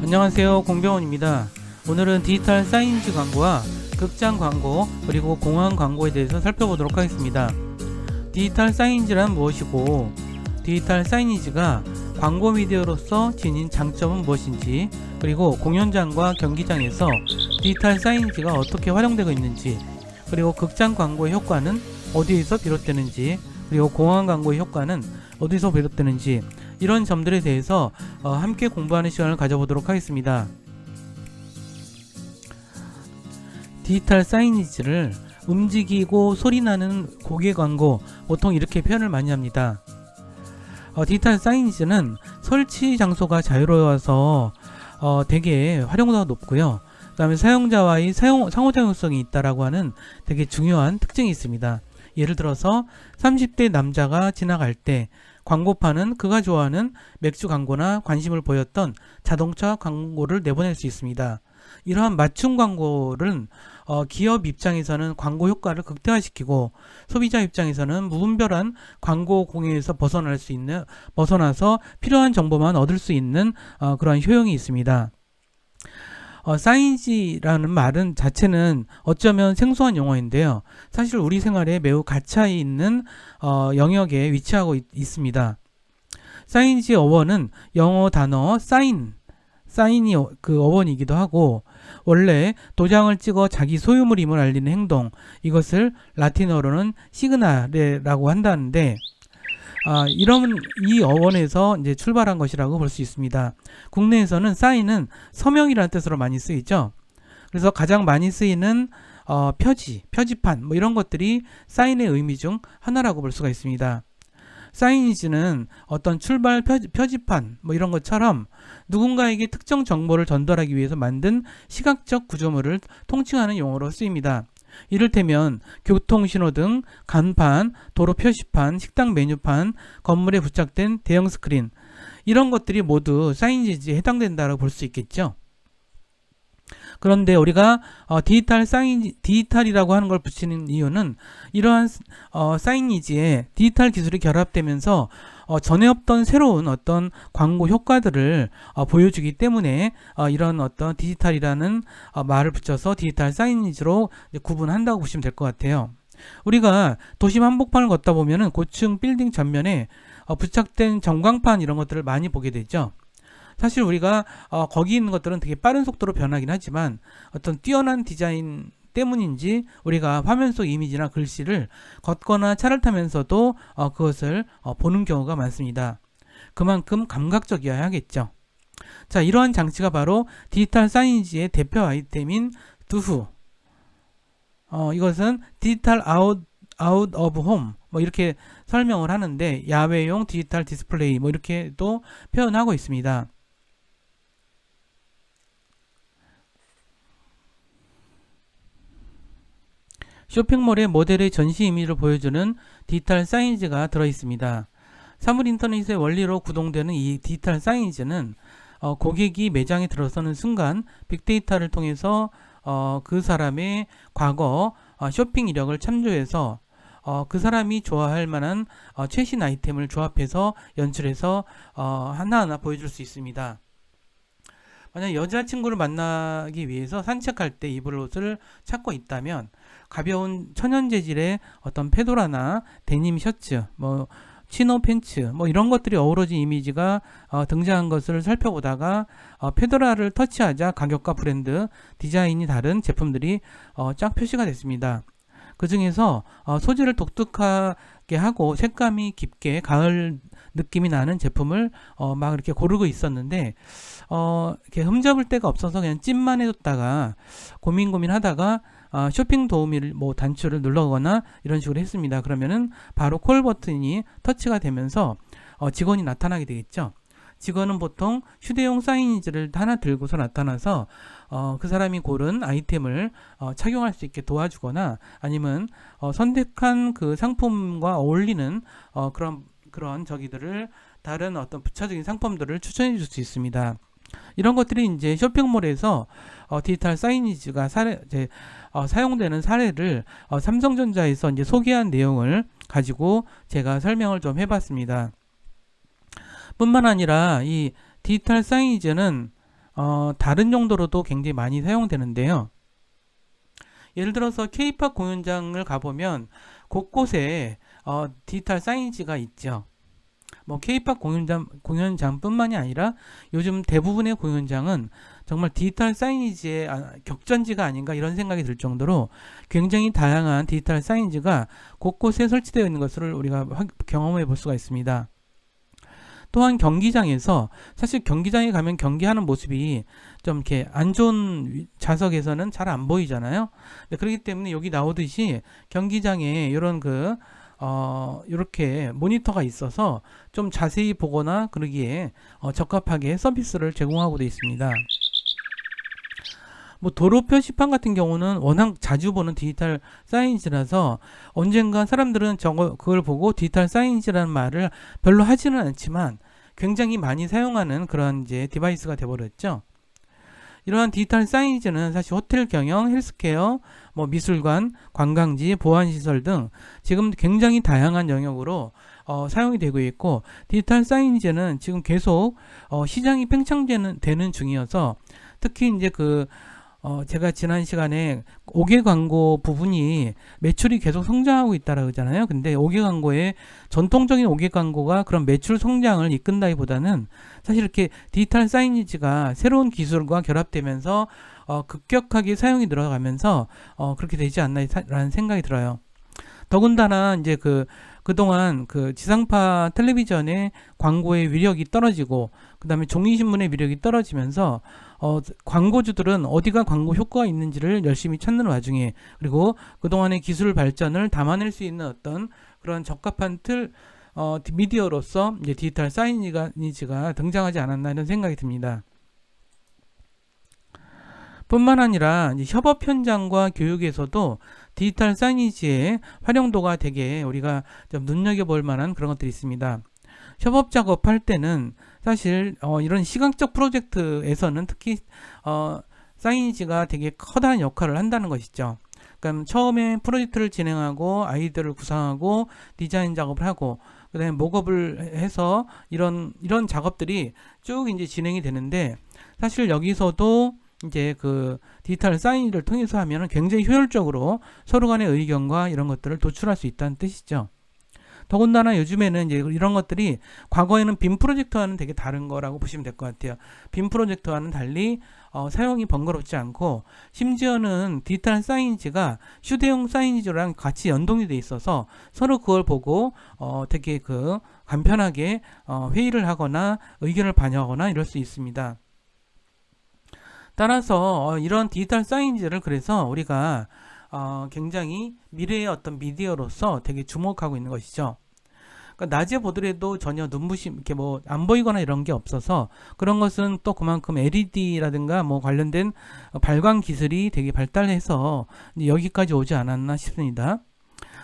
안녕하세요, 공병원입니다. 오늘은 디지털 사이니지 광고와 극장 광고 그리고 공항 광고에 대해서 살펴보도록 하겠습니다. 디지털 사이니지란 무엇이고 디지털 사이니지가 광고 미디어로서 지닌 장점은 무엇인지, 그리고 공연장과 경기장에서 디지털 사이니지가 어떻게 활용되고 있는지, 그리고 극장 광고의 효과는 어디에서 비롯되는지, 그리고 공항 광고의 효과는 어디서 비롯되는지, 이런 점들에 대해서 함께 공부하는 시간을 가져보도록 하겠습니다. 디지털 사이니지를 움직이고 소리나는 고개 광고, 보통 이렇게 표현을 많이 합니다. 디지털 사이니지는 설치 장소가 자유로워서 되게 활용도가 높고요. 그 다음에 사용자와의 상호작용성이 있다라고 하는 되게 중요한 특징이 있습니다. 예를 들어서 30대 남자가 지나갈 때 광고판은 그가 좋아하는 맥주 광고나 관심을 보였던 자동차 광고를 내보낼 수 있습니다. 이러한 맞춤 광고는 기업 입장에서는 광고 효과를 극대화시키고, 소비자 입장에서는 무분별한 광고 공해에서 벗어나서 필요한 정보만 얻을 수 있는 그러한 효용이 있습니다. 사이니지라는 말은 자체는 어쩌면 생소한 용어인데요. 사실 우리 생활에 매우 가차에 있는 영역에 위치하고 있습니다. 사이니지 어원은 영어 단어 사인이 그 어원이기도 하고, 원래 도장을 찍어 자기 소유물임을 알리는 행동, 이것을 라틴어로는 시그나레라고 한다는데, 이 어원에서 이제 출발한 것이라고 볼 수 있습니다. 국내에서는 사인은 서명이라는 뜻으로 많이 쓰이죠. 그래서 가장 많이 쓰이는 표지판 뭐 이런 것들이 사인의 의미 중 하나라고 볼 수가 있습니다. 사이니지는 어떤 출발 표지판 뭐 이런 것처럼 누군가에게 특정 정보를 전달하기 위해서 만든 시각적 구조물을 통칭하는 용어로 쓰입니다. 이를테면 교통신호등, 간판, 도로 표시판, 식당 메뉴판, 건물에 부착된 대형 스크린, 이런 것들이 모두 사이니지에 해당된다고 볼 수 있겠죠. 그런데 우리가 디지털이라고 하는 걸 붙이는 이유는 이러한 사이니지에 디지털 기술이 결합되면서 전에 없던 새로운 어떤 광고 효과들을 보여주기 때문에 이런 어떤 디지털이라는 말을 붙여서 디지털 사이니지로 구분한다고 보시면 될 것 같아요. 우리가 도심 한복판을 걷다 보면은 고층 빌딩 전면에 부착된 전광판 이런 것들을 많이 보게 되죠. 사실 우리가 거기 있는 것들은 되게 빠른 속도로 변하긴 하지만 어떤 뛰어난 디자인 때문인지 우리가 화면 속 이미지나 글씨를 걷거나 차를 타면서도 그것을 보는 경우가 많습니다. 그만큼 감각적이어야 하겠죠. 자, 이러한 장치가 바로 디지털 사이니지의 대표 아이템인 두후. 이것은 디지털 아웃 오브 홈 뭐 이렇게 설명을 하는데, 야외용 디지털 디스플레이 뭐 이렇게도 표현하고 있습니다. 쇼핑몰의 모델의 전시 이미지를 보여주는 디지털 사이니지가 들어있습니다. 사물 인터넷의 원리로 구동되는 이 디지털 사이니지는 고객이 매장에 들어서는 순간 빅데이터를 통해서 그 사람의 과거 쇼핑 이력을 참조해서 그 사람이 좋아할 만한 최신 아이템을 조합해서 연출해서 하나하나 보여줄 수 있습니다. 만약 여자친구를 만나기 위해서 산책할 때 입을 옷을 찾고 있다면 가벼운 천연 재질의 어떤 페도라나 데님 셔츠, 뭐 치노 팬츠, 뭐 이런 것들이 어우러진 이미지가 등장한 것을 살펴보다가 페도라를 터치하자 가격과 브랜드, 디자인이 다른 제품들이 쫙 표시가 됐습니다. 그 중에서 소재를 독특하게 하고 색감이 깊게 가을 느낌이 나는 제품을 막 이렇게 고르고 있었는데, 이렇게 흠잡을 데가 없어서 그냥 찜만 해뒀다가 고민하다가 쇼핑 도우미를 단추를 눌러거나 이런 식으로 했습니다. 그러면은 바로 콜 버튼이 터치가 되면서 직원이 나타나게 되겠죠. 직원은 보통 휴대용 사이니지를 하나 들고서 나타나서 그 사람이 고른 아이템을 착용할 수 있게 도와주거나, 아니면 선택한 그 상품과 어울리는 그런 저기들을 다른 어떤 부차적인 상품들을 추천해 줄 수 있습니다. 이런 것들이 이제 쇼핑몰에서 디지털 사이니지가 사용되는 사례를 삼성전자에서 이제 소개한 내용을 가지고 제가 설명을 좀 해봤습니다. 뿐만 아니라 이 디지털 사이니지는 다른 용도로도 굉장히 많이 사용되는데요. 예를 들어서 K-팝 공연장을 가보면 곳곳에 디지털 사이니지가 있죠. 뭐 K-팝 공연장뿐만이 아니라 요즘 대부분의 공연장은 정말 디지털 사이니지의 격전지가 아닌가 이런 생각이 들 정도로 굉장히 다양한 디지털 사이니지가 곳곳에 설치되어 있는 것을 우리가 경험해 볼 수가 있습니다. 또한 경기장에서 사실 경기장에 가면 경기하는 모습이 좀 이렇게 안 좋은 좌석에서는 잘 안 보이잖아요. 그렇기 때문에 여기 나오듯이 경기장에 이런 이렇게 모니터가 있어서 좀 자세히 보거나 그러기에 적합하게 서비스를 제공하고 되어 있습니다. 뭐 도로 표시판 같은 경우는 워낙 자주 보는 디지털 사이니지라서 언젠가 사람들은 그걸 보고 디지털 사이니지라는 말을 별로 하지는 않지만 굉장히 많이 사용하는 그런 이제 디바이스가 되어버렸죠. 이러한 디지털 사이니지는 사실 호텔 경영, 헬스케어, 뭐 미술관, 관광지, 보안시설 등 지금 굉장히 다양한 영역으로 사용이 되고 있고, 디지털 사이니지는 지금 계속 시장이 팽창되는 중이어서 특히 이제 제가 지난 시간에 5개 광고 부분이 매출이 계속 성장하고 있다라고 하잖아요. 근데 5개 광고에 전통적인 5개 광고가 그런 매출 성장을 이끈다기보다는 사실 이렇게 디지털 사이니지가 새로운 기술과 결합되면서 급격하게 사용이 늘어가면서 그렇게 되지 않나라는 생각이 들어요. 더군다나 이제 그동안 지상파 텔레비전의 광고의 위력이 떨어지고 그 다음에 종이신문의 위력이 떨어지면서 광고주들은 어디가 광고 효과가 있는지를 열심히 찾는 와중에, 그리고 그동안의 기술 발전을 담아낼 수 있는 어떤 그런 적합한 미디어로서 이제 디지털 사이니지가 등장하지 않았나 이런 생각이 듭니다. 뿐만 아니라 이제 협업 현장과 교육에서도 디지털 사이니지의 활용도가 되게 우리가 좀 눈여겨볼 만한 그런 것들이 있습니다. 협업 작업할 때는 사실 이런 시각적 프로젝트에서는 특히 사이니지가 되게 커다란 역할을 한다는 것이죠. 그러니까 처음에 프로젝트를 진행하고 아이디어를 구상하고 디자인 작업을 하고 그다음에 목업을 해서 이런 작업들이 쭉 이제 진행이 되는데, 사실 여기서도 이제 디지털 사이니를 통해서 하면 굉장히 효율적으로 서로 간의 의견과 이런 것들을 도출할 수 있다는 뜻이죠. 더군다나 요즘에는 이제 이런 것들이 과거에는 빔 프로젝터와는 되게 다른 거라고 보시면 될 것 같아요. 빔 프로젝터와는 달리 사용이 번거롭지 않고, 심지어는 디지털 사이니지가 휴대용 사이니지랑 같이 연동이 돼 있어서 서로 그걸 보고 되게 간편하게 회의를 하거나 의견을 반영하거나 이럴 수 있습니다. 따라서 이런 디지털 사이니지를 그래서 우리가 굉장히 미래의 어떤 미디어로서 되게 주목하고 있는 것이죠. 그러니까 낮에 보더라도 전혀 눈부심 이렇게 뭐 안 보이거나 이런 게 없어서, 그런 것은 또 그만큼 LED라든가 뭐 관련된 발광 기술이 되게 발달해서 여기까지 오지 않았나 싶습니다.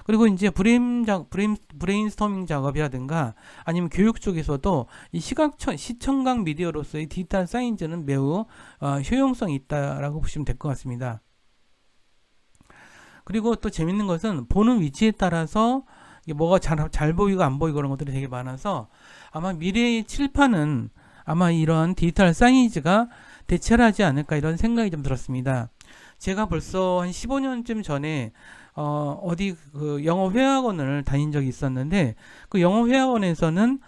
그리고 이제 브레인스토밍 작업이라든가 아니면 교육 쪽에서도 이 시청각 미디어로서의 디지털 사이니지는 매우 효용성이 있다라고 보시면 될 것 같습니다. 그리고 또 재밌는 것은 보는 위치에 따라서 뭐가 잘 보이고 안 보이고 그런 것들이 되게 많아서 아마 미래의 칠판은 아마 이런 디지털 사이니지가 대체를 하지 않을까 이런 생각이 좀 들었습니다. 제가 벌써 한 15년쯤 전에 어디 영어 회화원을 다닌 적이 있었는데, 그 영어 회화원에서는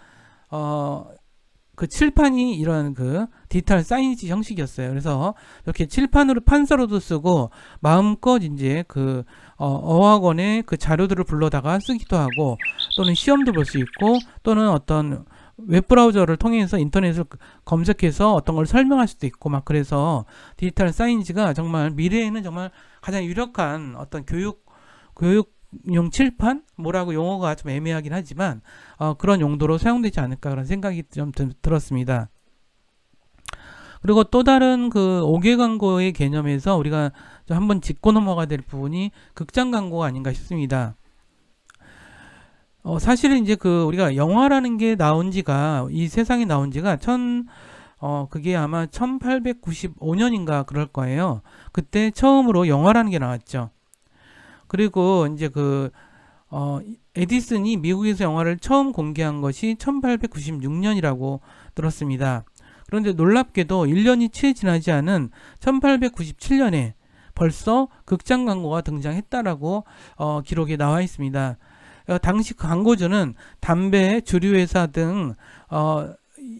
칠판이 이런 디지털 사이니지 형식이었어요. 그래서 이렇게 칠판으로 판서로도 쓰고 마음껏 이제 어학원의 자료들을 불러다가 쓰기도 하고, 또는 시험도 볼 수 있고, 또는 어떤 웹브라우저를 통해서 인터넷을 검색해서 어떤 걸 설명할 수도 있고 막, 그래서 디지털 사이니지가 정말 미래에는 정말 가장 유력한 어떤 교육용 칠판? 뭐라고 용어가 좀 애매하긴 하지만 그런 용도로 사용되지 않을까 그런 생각이 좀 들었습니다. 그리고 또 다른 5개 광고의 개념에서 우리가 좀 한번 짚고 넘어가야 될 부분이 극장 광고가 아닌가 싶습니다. 사실은 이제 우리가 영화라는 게 이 세상에 나온 지가 그게 아마 1895년인가 그럴 거예요. 그때 처음으로 영화라는 게 나왔죠. 그리고 이제 에디슨이 미국에서 영화를 처음 공개한 것이 1896년이라고 들었습니다. 그런데 놀랍게도 1년이 채 지나지 않은 1897년에 벌써 극장 광고가 등장했다라고 기록에 나와 있습니다. 당시 광고주는 담배, 주류회사 등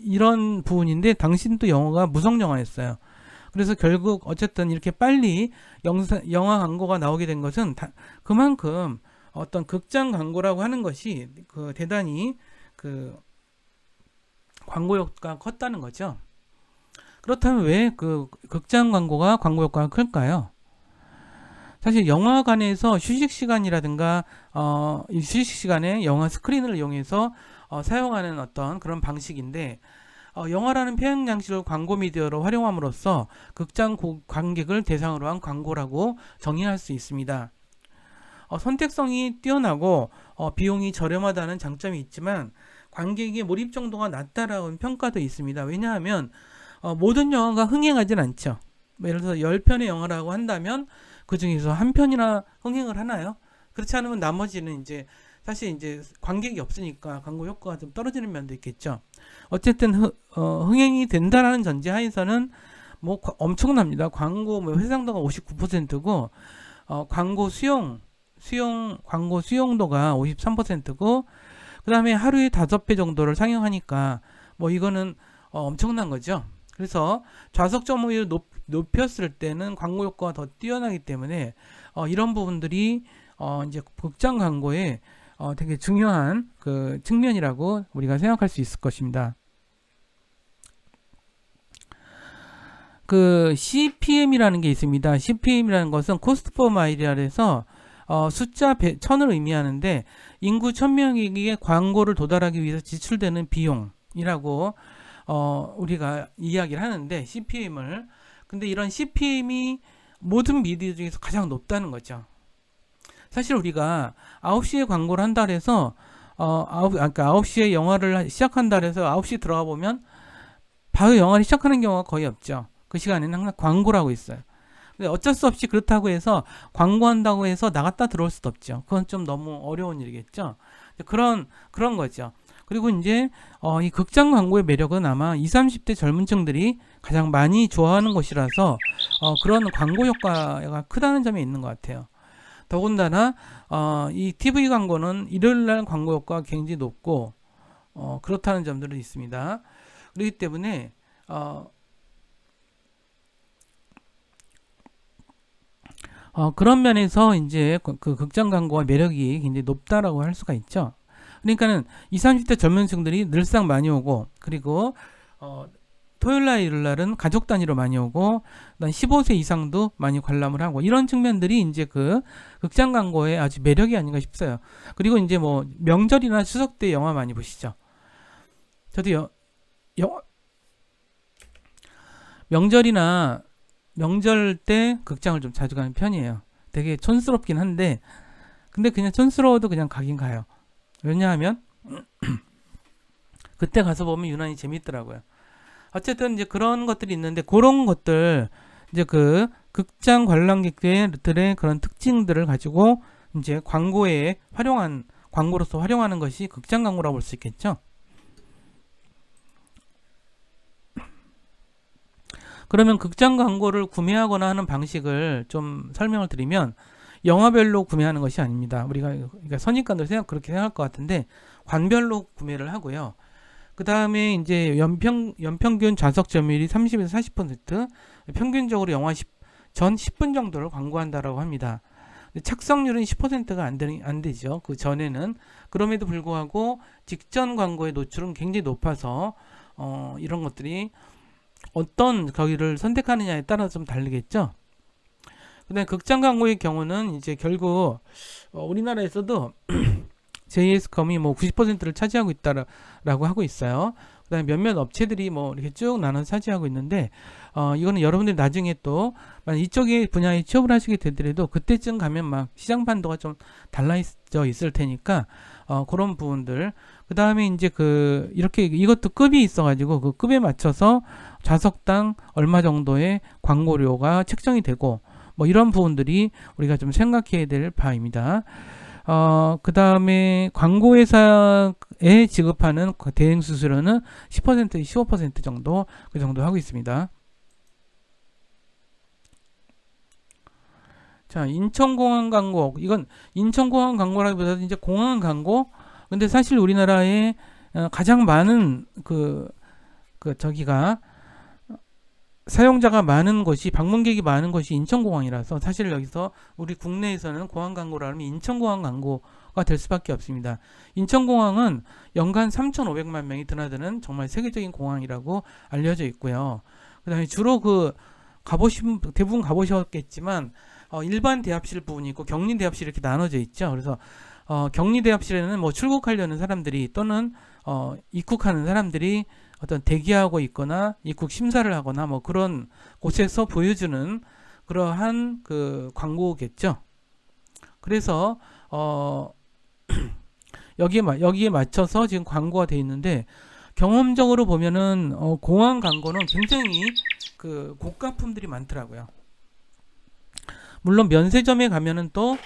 이런 부분인데 당시는 또 영화가 무성 영화였어요. 그래서 결국 어쨌든 이렇게 빨리 영화 광고가 나오게 된 것은 그만큼 어떤 극장 광고라고 하는 것이 대단히 광고 효과가 컸다는 거죠. 그렇다면 왜 극장 광고가 광고 효과가 클까요? 사실 영화관에서 휴식 시간이라든가 휴식 시간에 영화 스크린을 이용해서 사용하는 어떤 그런 방식인데 영화라는 표현 양식을 광고 미디어로 활용함으로써 극장 관객을 대상으로 한 광고라고 정의할 수 있습니다. 선택성이 뛰어나고 비용이 저렴하다는 장점이 있지만 관객의 몰입 정도가 낮다라는 평가도 있습니다. 왜냐하면 모든 영화가 흥행하진 않죠. 예를 들어서 10편의 영화라고 한다면 그 중에서 한 편이나 흥행을 하나요? 그렇지 않으면 나머지는 사실 관객이 없으니까 광고 효과가 좀 떨어지는 면도 있겠죠. 어쨌든 흥행이 된다라는 전제하에서는 뭐 엄청납니다. 광고 회상도가 59%고 광고 광고 수용도가 53%고 그 다음에 하루에 5회 정도를 상영하니까 뭐 이거는 엄청난 거죠. 그래서 좌석 점유율을 높였을 때는 광고 효과가 더 뛰어나기 때문에 이런 부분들이 이제 극장 광고의 되게 중요한 측면이라고 우리가 생각할 수 있을 것입니다. CPM이라는 게 있습니다. CPM이라는 것은 코스트 퍼 마일이라 해서 숫자 1000을 의미하는데 인구 1000명에게 광고를 도달하기 위해서 지출되는 비용이라고 우리가 이야기를 하는데 CPM을 근데 이런 CPM이 모든 미디어 중에서 가장 높다는 거죠. 사실 우리가 9시에 광고를 한다 해서 9시에 영화를 시작한다 해서 9시에 들어가 보면 바로 영화를 시작하는 경우가 거의 없죠. 그 시간에는 항상 광고라고 있어요. 근데 어쩔 수 없이 그렇다고 해서 광고한다고 해서 나갔다 들어올 수도 없죠. 그건 좀 너무 어려운 일이겠죠. 그런 거죠. 그리고 이제 이 극장 광고의 매력은 아마 20, 30대 젊은 층들이 가장 많이 좋아하는 것이라서 그런 광고 효과가 크다는 점이 있는 것 같아요. 더군다나 이 TV 광고는 일요일날 광고 효과가 굉장히 높고 그렇다는 점들은 있습니다. 그렇기 때문에 그런 면에서 이제 그 극장 광고와 매력이 굉장히 높다라고 할 수가 있죠. 그러니까는 20, 30대 젊은 층들이 늘상 많이 오고 그리고 토요일날 일요일날은 가족 단위로 많이 오고 15세 이상도 많이 관람을 하고 이런 측면들이 이제 극장 광고의 아주 매력이 아닌가 싶어요. 그리고 이제 뭐 명절이나 추석 때 영화 많이 보시죠. 저도 명절 때 극장을 좀 자주 가는 편이에요. 되게 촌스럽긴 한데 근데 그냥 촌스러워도 그냥 가긴 가요. 왜냐하면 그때 가서 보면 유난히 재밌더라고요. 어쨌든 이제 그런 것들이 있는데 그런 것들 이제 극장 관람객들의 그런 특징들을 가지고 이제 광고로서 활용하는 것이 극장 광고라고 볼 수 있겠죠. 그러면 극장 광고를 구매하거나 하는 방식을 좀 설명을 드리면 영화별로 구매하는 것이 아닙니다. 그러니까 선입관들 그렇게 생각할 것 같은데 관별로 구매를 하고요. 그 다음에 이제 연평균 좌석 점유율이 30에서 40%, 평균적으로 영화 전 10분 정도를 광고한다라고 합니다. 착석률은 10%가 안 되죠. 그 전에는. 그럼에도 불구하고 직전 광고의 노출은 굉장히 높아서 이런 것들이 어떤 거기를 선택하느냐에 따라 좀 다르겠죠. 근데 극장 광고의 경우는 이제 결국 우리나라에서도 JS컴이 뭐 90%를 차지하고 있다라고 하고 있어요. 그다음에 몇몇 업체들이 뭐 이렇게 쭉 나눠서 차지하고 있는데 이거는 여러분들이 나중에 또 만약 이쪽의 분야에 취업을 하시게 되더라도 그때쯤 가면 막 시장 판도가 좀 달라져 있을 테니까 그런 부분들. 그다음에 이제 이렇게 이것도 급이 있어가지고 그 급에 맞춰서 좌석당 얼마 정도의 광고료가 책정이 되고 뭐 이런 부분들이 우리가 좀 생각해야 될 바입니다. 그 다음에 광고회사에 지급하는 대행 수수료는 10%, 15% 정도, 그 정도 하고 있습니다. 자, 인천공항 광고. 이건 인천공항 광고라기보다는 이제 공항 광고. 근데 사실 우리나라에 가장 많은 저기가 사용자가 많은 곳이, 방문객이 많은 곳이 인천공항이라서 사실 여기서 우리 국내에서는 공항 광고라 하면 인천공항 광고가 될 수밖에 없습니다. 인천공항은 연간 3,500만 명이 드나드는 정말 세계적인 공항이라고 알려져 있고요. 그 다음에 주로 대부분 가보셨겠지만, 일반 대합실 부분이 있고 격리 대합실 이렇게 나눠져 있죠. 그래서 격리 대합실에는 뭐 출국하려는 사람들이 또는 입국하는 사람들이 어떤 대기하고 있거나 입국 심사를 하거나 뭐 그런 곳에서 보여주는 그러한 광고겠죠. 그래서 여기에 맞춰서 지금 광고가 되어 있는데, 경험적으로 보면은 공항 광고는 굉장히 고가품들이 많더라고요. 물론 면세점에 가면은 또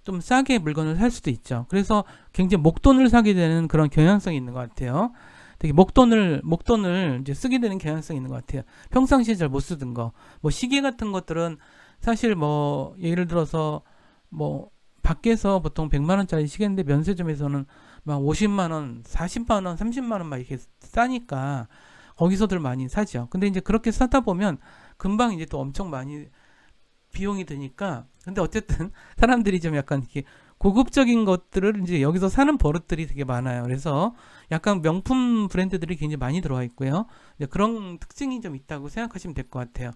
좀 싸게 물건을 살 수도 있죠. 그래서 굉장히 목돈을 사게 되는 그런 경향성이 있는 것 같아요. 되게 목돈을 이제 쓰게 되는 경향성이 있는 것 같아요. 평상시에 잘 못 쓰던 거, 뭐 시계 같은 것들은 사실 뭐 예를 들어서 뭐 밖에서 보통 100만 원짜리 시계인데 면세점에서는 막 50만 원, 40만 원, 30만 원 막 이렇게 싸니까 거기서들 많이 사죠. 근데 이제 그렇게 사다 보면 금방 이제 또 엄청 많이 비용이 드니까. 근데 어쨌든 사람들이 좀 약간 이렇게 고급적인 것들을 이제 여기서 사는 버릇들이 되게 많아요. 그래서 약간 명품 브랜드들이 굉장히 많이 들어와 있고요. 그런 특징이 좀 있다고 생각하시면 될 것 같아요.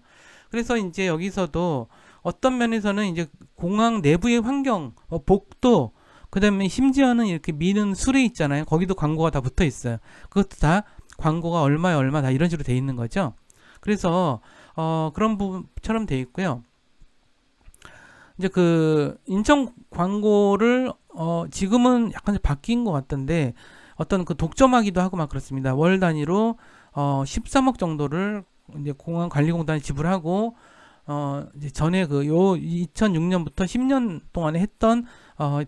그래서 이제 여기서도 어떤 면에서는 이제 공항 내부의 환경, 복도, 그 다음에 심지어는 이렇게 미는 수레 있잖아요. 거기도 광고가 다 붙어 있어요. 그것도 다 광고가 얼마에 얼마 다 이런 식으로 돼 있는 거죠. 그래서 그런 부분처럼 돼 있고요. 이제 인천 광고를 지금은 약간 바뀐 것 같던데, 어떤 독점하기도 하고 막 그렇습니다. 월 단위로 13억 정도를 이제 공항 관리공단에 지불하고, 이제 전에 요 2006년부터 10년 동안에 했던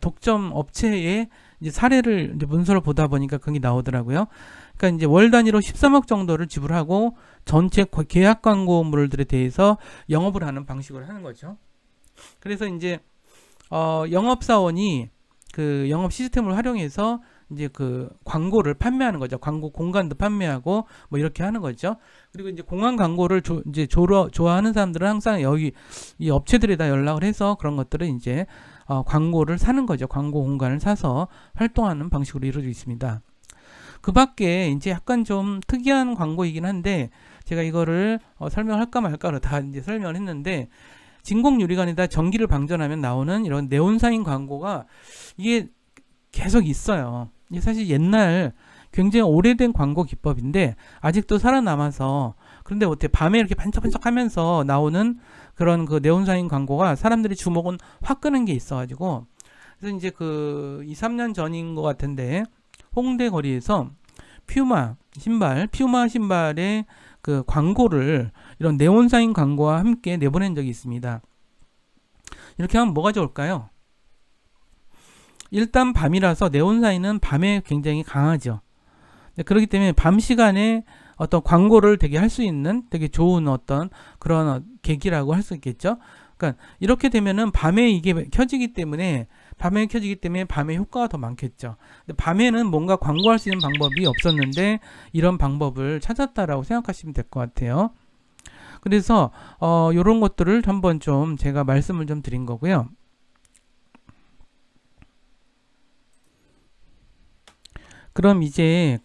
독점 업체의 이제 사례를 이제 문서를 보다 보니까 그게 나오더라고요. 그러니까 이제 월 단위로 13억 정도를 지불하고 전체 계약 광고물들에 대해서 영업을 하는 방식으로 하는 거죠. 그래서 이제 영업사원이 영업 시스템을 활용해서 이제 광고를 판매하는 거죠. 광고 공간도 판매하고 뭐 이렇게 하는 거죠. 그리고 이제 공항 광고를 이제 좋아하는 사람들은 항상 여기 이 업체들에다 연락을 해서 그런 것들을 이제 광고를 사는 거죠. 광고 공간을 사서 활동하는 방식으로 이루어져 있습니다. 그 밖에 이제 약간 좀 특이한 광고이긴 한데, 제가 이거를 설명할까 말까로 다 이제 설명을 했는데, 진공 유리관에다 전기를 방전하면 나오는 이런 네온사인 광고가 이게 계속 있어요. 이게 사실 옛날 굉장히 오래된 광고 기법인데 아직도 살아남아서, 그런데 어떻게 밤에 이렇게 반짝반짝하면서 나오는 그런 네온사인 광고가 사람들이 주목은 확 끄는 게 있어가지고, 그래서 이제 2, 3년 전인 것 같은데 홍대 거리에서 퓨마 신발의 광고를 이런 네온사인 광고와 함께 내보낸 적이 있습니다. 이렇게 하면 뭐가 좋을까요? 일단 밤이라서 네온사인은 밤에 굉장히 강하죠. 그렇기 때문에 밤 시간에 어떤 광고를 되게 할 수 있는 되게 좋은 어떤 그런 계기라고 할 수 있겠죠. 그러니까 이렇게 되면은 밤에 이게 켜지기 때문에 밤에 효과가 더 많겠죠. 근데 밤에는 뭔가 광고할 수 있는 방법이 없었는데 이런 방법을 찾았다라고 생각하시면 될 것 같아요. 그래서 이런 것들을 한번 좀 제가 말씀을 좀 드린 거고요. 그럼 이제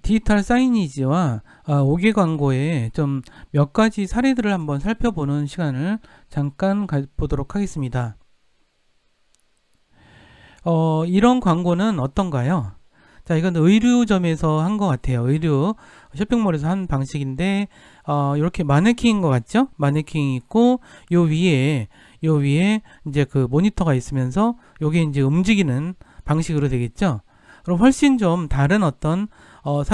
디지털 사이니지와 5개 광고의 좀 몇 가지 사례들을 한번 살펴보는 시간을 잠깐 가보도록 하겠습니다. 이런 광고는 어떤가요? 자, 이건 의류점에서 한 것 같아요. 의류 쇼핑몰에서 한 방식인데, 이렇게 마네킹인 것 같죠? 마네킹이 있고, 요 위에 이제 모니터가 있으면서 요게 이제 움직이는 방식으로 되겠죠? 그럼 훨씬 좀 다른 어떤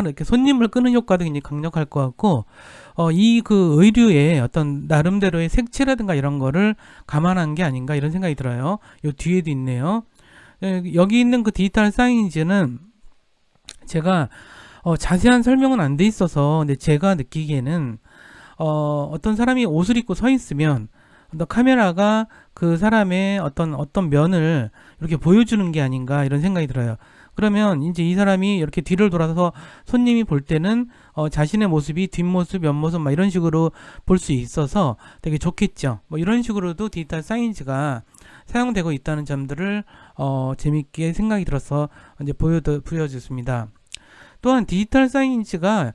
이렇게 손님을 끄는 효과도 굉장히 강력할 것 같고, 이 의류의 어떤 나름대로의 색채라든가 이런 거를 감안한 게 아닌가 이런 생각이 들어요. 요 뒤에도 있네요. 여기 있는 그 디지털 사이니지는 제가 자세한 설명은 안 돼 있어서, 근데 제가 느끼기에는 어떤 사람이 옷을 입고 서 있으면 카메라가 그 사람의 어떤 면을 이렇게 보여주는 게 아닌가 이런 생각이 들어요. 그러면 이제 이 사람이 이렇게 뒤를 돌아서 손님이 볼 때는 자신의 모습이 뒷모습, 옆모습 막 이런 식으로 볼 수 있어서 되게 좋겠죠. 뭐 이런 식으로도 디지털 사이니지가 사용되고 있다는 점들을 재밌게 생각이 들어서 이제 보여줬습니다. 또한 디지털 사이니지를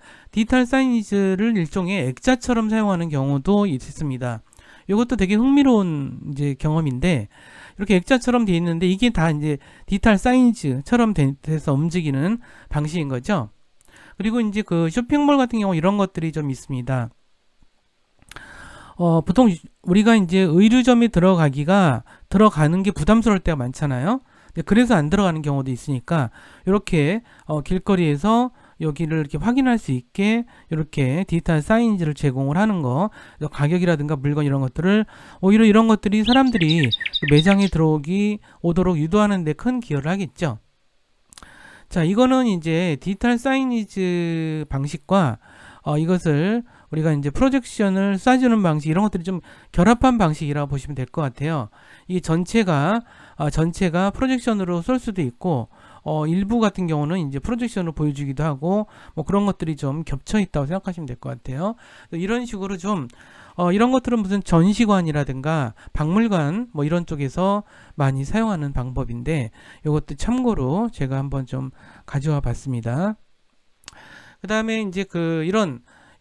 일종의 액자처럼 사용하는 경우도 있습니다. 이것도 되게 흥미로운 이제 경험인데, 이렇게 액자처럼 되어 있는데 이게 다 이제 디지털 사이니지처럼 돼서 움직이는 방식인 거죠. 그리고 이제 그 쇼핑몰 같은 경우 이런 것들이 좀 있습니다. 보통 우리가 이제 의류점에 들어가는 게 부담스러울 때가 많잖아요. 그래서 안 들어가는 경우도 있으니까 이렇게 길거리에서 여기를 이렇게 확인할 수 있게 이렇게 디지털 사이니지를 제공을 하는 거, 가격이라든가 물건 이런 것들을 오히려 이런 것들이 사람들이 매장에 오도록 유도하는 데 큰 기여를 하겠죠. 자, 이거는 이제 디지털 사이니지 방식과 이것을 우리가 이제 프로젝션을 쏴주는 방식, 이런 것들이 좀 결합한 방식이라고 보시면 될 것 같아요. 이 전체가 프로젝션으로 쏠 수도 있고, 일부 같은 경우는 이제 프로젝션으로 보여주기도 하고, 뭐 그런 것들이 좀 겹쳐 있다고 생각하시면 될 것 같아요. 이런 식으로 좀 이런 것들은 무슨 전시관이라든가 박물관 뭐 이런 쪽에서 많이 사용하는 방법인데, 이것도 참고로 제가 한번 좀 가져와 봤습니다. 그 다음에 이제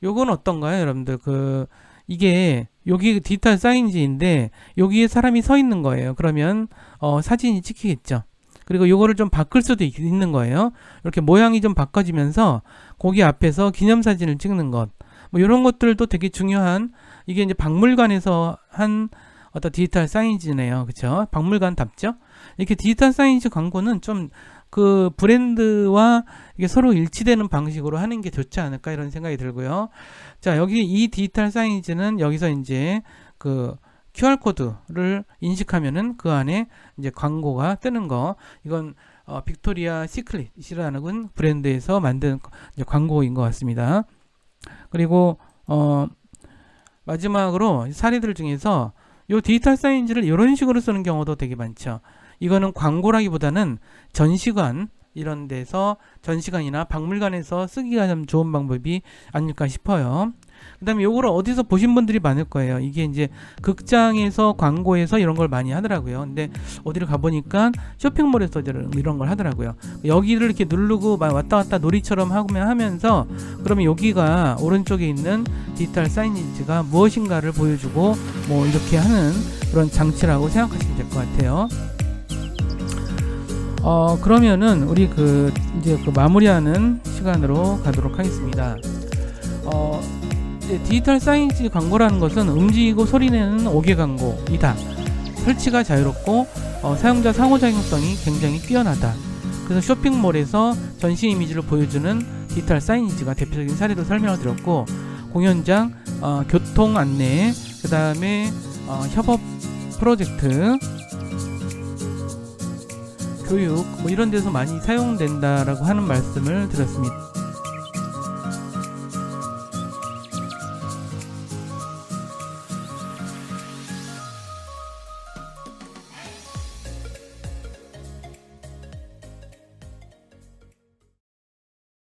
요건 어떤가요, 여러분들? 이게 여기 디지털 사이니지인데 여기에 사람이 서 있는 거예요. 그러면 사진이 찍히겠죠. 그리고 요거를 좀 바꿀 수도 있는 거예요. 이렇게 모양이 좀 바꿔지면서 거기 앞에서 기념사진을 찍는 것, 뭐 이런 것들도 되게 중요한, 이게 이제 박물관에서 한 어떤 디지털 사이니지네요. 그쵸? 박물관답죠? 이렇게 디지털 사이니지 광고는 좀 그 브랜드와 이게 서로 일치되는 방식으로 하는 게 좋지 않을까 이런 생각이 들고요. 자, 여기 이 디지털 사이니지는 여기서 이제 그 QR코드를 인식하면은 그 안에 이제 광고가 뜨는 거, 이건 빅토리아 시크릿이라는 브랜드에서 만든 이제 광고인 것 같습니다. 그리고 마지막으로 사례들 중에서 이 디지털 사이니지를 이런 식으로 쓰는 경우도 되게 많죠. 이거는 광고라기보다는 전시관 이런 데서, 전시관이나 박물관에서 쓰기가 좀 좋은 방법이 아닐까 싶어요. 그 다음에 요거를 어디서 보신 분들이 많을 거예요. 이게 이제 극장에서, 광고에서 이런 걸 많이 하더라고요. 근데 어디를 가보니까 쇼핑몰에서 이런 걸 하더라고요. 여기를 이렇게 누르고 왔다 갔다 놀이처럼 하면서, 그러면 여기가 오른쪽에 있는 디지털 사이니지가 무엇인가를 보여주고 뭐 이렇게 하는 그런 장치라고 생각하시면 될 것 같아요. 그러면은 우리 이제 마무리하는 시간으로 가도록 하겠습니다. 이제 디지털 사이니지 광고라는 것은 움직이고 소리내는 5개 광고이다. 설치가 자유롭고 사용자 상호작용성이 굉장히 뛰어나다. 그래서 쇼핑몰에서 전시 이미지를 보여주는 디지털 사이니지가 대표적인 사례로 설명을 드렸고, 공연장, 교통 안내, 그 다음에 협업 프로젝트, 교육 뭐 이런 데서 많이 사용된다라고 하는 말씀을 드렸습니다.